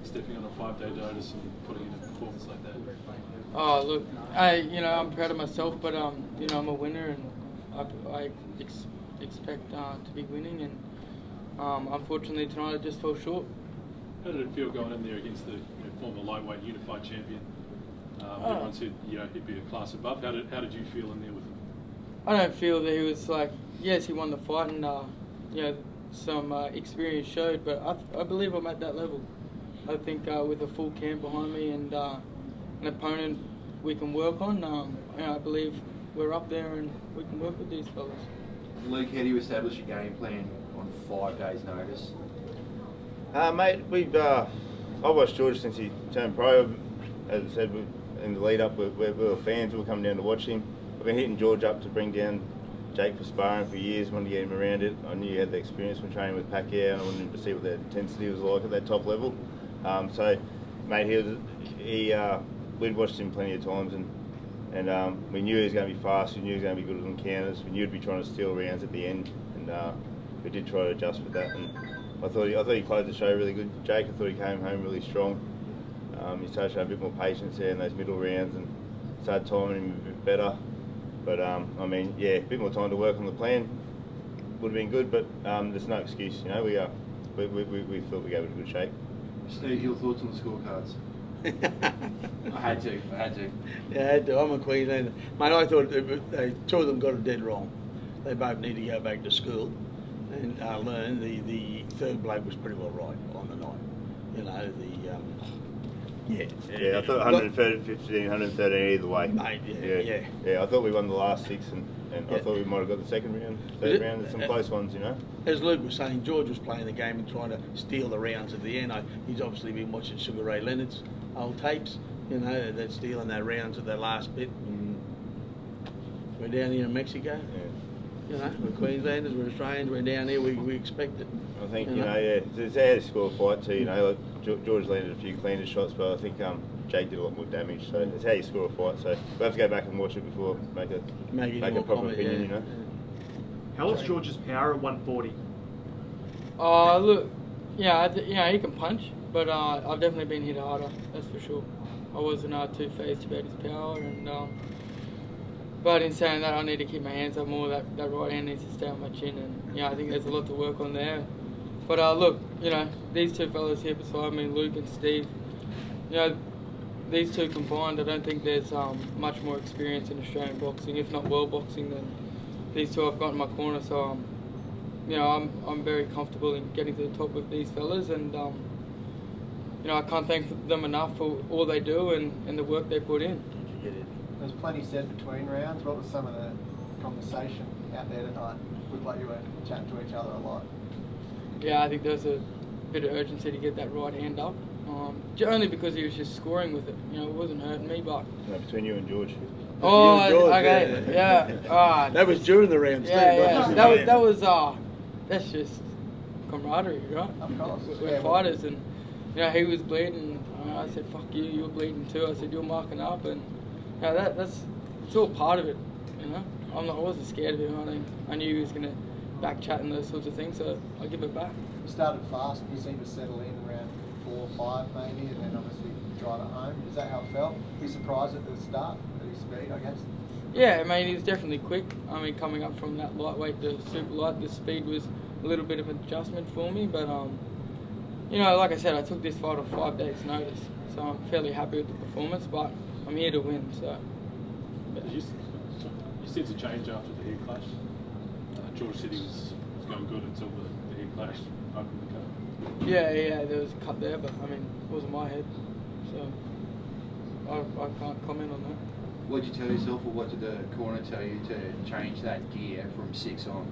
stepping on a 5-day notice and putting in a performance like that? Oh, look, I'm proud of myself, but I'm a winner, and I expect to be winning, and unfortunately tonight I just fell short. How did it feel going in there against the former lightweight unified champion? Everyone said he'd be a class above. How did you feel in there with him? I don't feel that he was yes, he won the fight, and some experience showed, but I believe I'm at that level. I think with a full camp behind me and an opponent we can work on, I believe we're up there and we can work with these fellas. Luke, how do you establish a game plan on 5 days' notice? Mate, I've watched George since he turned pro. As I said, in the lead up, we were fans. We were coming down to watch him. I've been hitting George up to bring down Jake for sparring for years. Wanted to get him around it. I knew he had the experience from training with Pacquiao, and I wanted him to see what the intensity was like at that top level. Mate, we'd watched him plenty of times, and we knew he was going to be fast. We knew he was going to be good at encounters. We knew he'd be trying to steal rounds at the end, and we did try to adjust with that. And I thought he closed the show really good. Jake, I thought he came home really strong. He started showing a bit more patience there in those middle rounds and started timing him a bit better. But a bit more time to work on the plan would have been good. But there's no excuse, We thought we gave it a good shake. Steve, your thoughts on the scorecards? I had to. Yeah, I had to. I'm a Queenslander. Mate, I thought two of them got it dead wrong. They both need to go back to school and learn. The third bloke was pretty well right on the night. I thought 115, 113 either way. Mate, yeah. I thought we won the last 6, and I thought we might have got the second round, third round. There's some close ones, As Luke was saying, George was playing the game and trying to steal the rounds at the end. He's obviously been watching Sugar Ray Leonard's old tapes, they're stealing their rounds at their last bit. We're down here in Mexico. Yeah. We're Queenslanders, we're Australians, we're down here, we expect it. I think, it's how to score a fight too, George landed a few cleaner shots, but I think Jake did a lot more damage, so it's how you score a fight, so we'll have to go back and watch it before make a proper opinion, How was George's power at 140? Look, he can punch, but I've definitely been hit harder, that's for sure. I wasn't too phased about his power, and but in saying that, I need to keep my hands up more. That right hand needs to stay on my chin, and I think there's a lot to work on there. But look, these two fellas here beside me, Luke and Steve, these two combined, I don't think there's much more experience in Australian boxing, if not world boxing, than these two I've got in my corner. So I'm very comfortable in getting to the top with these fellas, and I can't thank them enough for all they do and the work they put in. There's plenty said between rounds. What was some of the conversation out there tonight? Looked like you were chatting to each other a lot. Yeah, I think there was a bit of urgency to get that right hand up. Only because he was just scoring with it. It wasn't hurting me, but... between you and George. Oh, George, okay, yeah. That was during the rounds too. That was that's just camaraderie, right? Of course. We're fighters, and he was bleeding. I said, "Fuck you, you're bleeding too." I said, "You're marking up," and it's all part of it. I wasn't scared of him. I knew he was gonna back chat and those sorts of things, so I give it back. You started fast. You seemed to settle in around 4 or 5 maybe, and then obviously drive it home. Is that how it felt? Were you surprised at the start at his speed, I guess? Yeah, he was definitely quick. Coming up from that lightweight to super light, the speed was a little bit of an adjustment for me. But, like I said, I took this fight on 5 days' notice, so I'm fairly happy with the performance, but I'm here to win, so... Did you sense a change after the head clash? George said he was going good until the head clash opened the cut. Yeah, there was a cut there, but, it wasn't my head, so I can't comment on that. What did you tell yourself, or what did the corner tell you to change that gear from 6 on?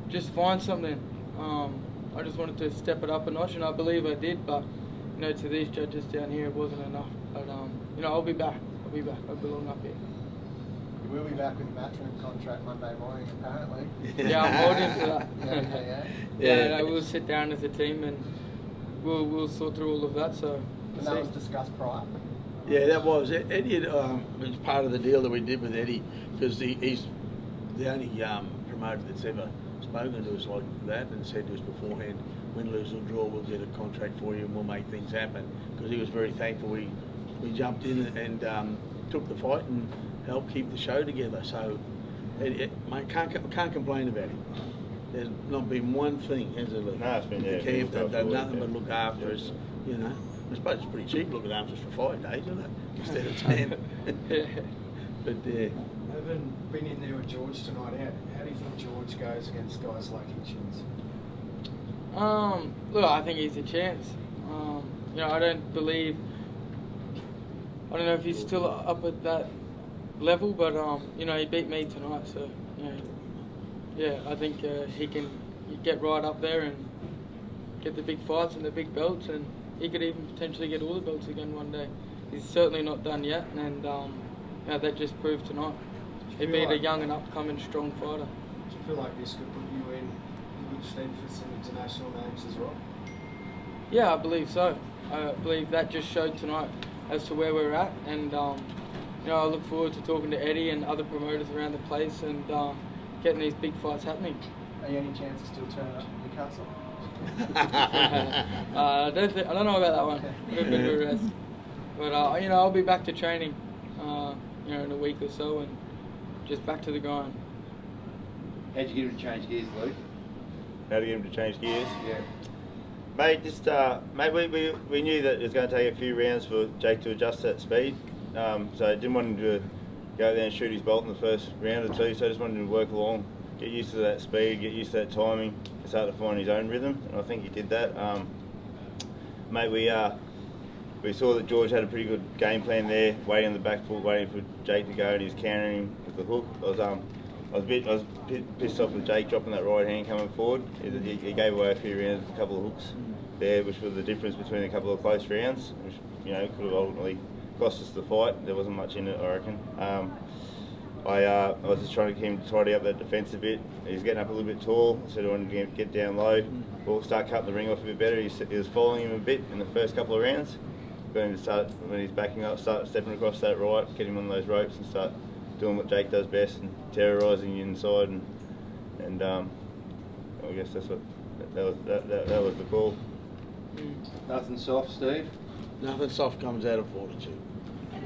Just find something. I just wanted to step it up a notch, and I believe I did, but to these judges down here, it wasn't enough. But I'll be back. I belong up here. You will be back with the matchroom contract Monday morning, apparently. Yeah, I'm holding to that. Yeah. We'll sit down as a team and we'll sort through all of that. So. And that was discussed prior. Yeah, that was. Eddie was part of the deal that we did with Eddie, because he's the only promoter that's ever spoken to us like that and said to us beforehand, win, lose or draw, we'll get a contract for you and we'll make things happen. Because he was very thankful. We jumped in and took the fight and helped keep the show together. So mate, can't complain about him. There's not been one thing, has there, Lee? No, it's been, the yeah, camp, they've done yeah. nothing but look after us, you know. I suppose it's pretty cheap looking after us for 5 days, isn't it? Instead of 10. But Having been in there with George tonight, how do you think George goes against guys like Hitchens? Look, I think he's a chance. You know, I don't know if he's still up at that level, but you know, he beat me tonight, so you know, yeah, I think he can get right up there and get the big fights and the big belts, and he could even potentially get all the belts again one day. He's certainly not done yet, and you know, that just proved tonight. He beat a young and upcoming strong fighter. Do you feel like this could put you in good stead for some international names as well? Yeah, I believe so. I believe that just showed tonight as to where we're at, and you know, I look forward to talking to Eddie and other promoters around the place and getting these big fights happening. Are you any chance of still turning up in Newcastle? I don't know about that one. I've got a bit of a rest, but you know, I'll be back to training, you know, in a week or so, and just back to the grind. How'd you get him to change gears, Luke? How to get him to change gears? Yeah. Mate, just mate, we knew that it was going to take a few rounds for Jake to adjust that speed. So I didn't want him to go there and shoot his bolt in the first round or two. So I just wanted him to work along, get used to that speed, get used to that timing, and start to find his own rhythm. And I think he did that. Mate, we saw that George had a pretty good game plan there, waiting on the back foot, waiting for Jake to go, and he was countering him with the hook. I was a bit pissed off with Jake dropping that right hand coming forward. He gave away a few rounds, a couple of hooks there, which was the difference between a couple of close rounds, which, you know, could have ultimately cost us the fight. There wasn't much in it, I reckon. I was just trying to keep him tidy up that defence a bit. He's getting up a little bit tall, so I wanted to get down low. We'll start cutting the ring off a bit better. He was following him a bit in the first couple of rounds. Got him to start, when he's backing up, start stepping across that right, get him on those ropes and start doing what Jake does best and terrorising you inside. And I guess that was the call. Nothing soft, Steve? nothing soft comes out of Fortitude.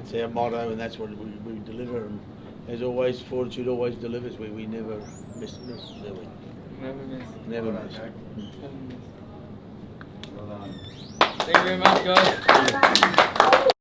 It's our motto, and that's what we deliver. And as always, Fortitude always delivers. We never miss, do we? Never miss. Never Well miss. done, Jake. Never miss. Well done. Thank you very much, guys.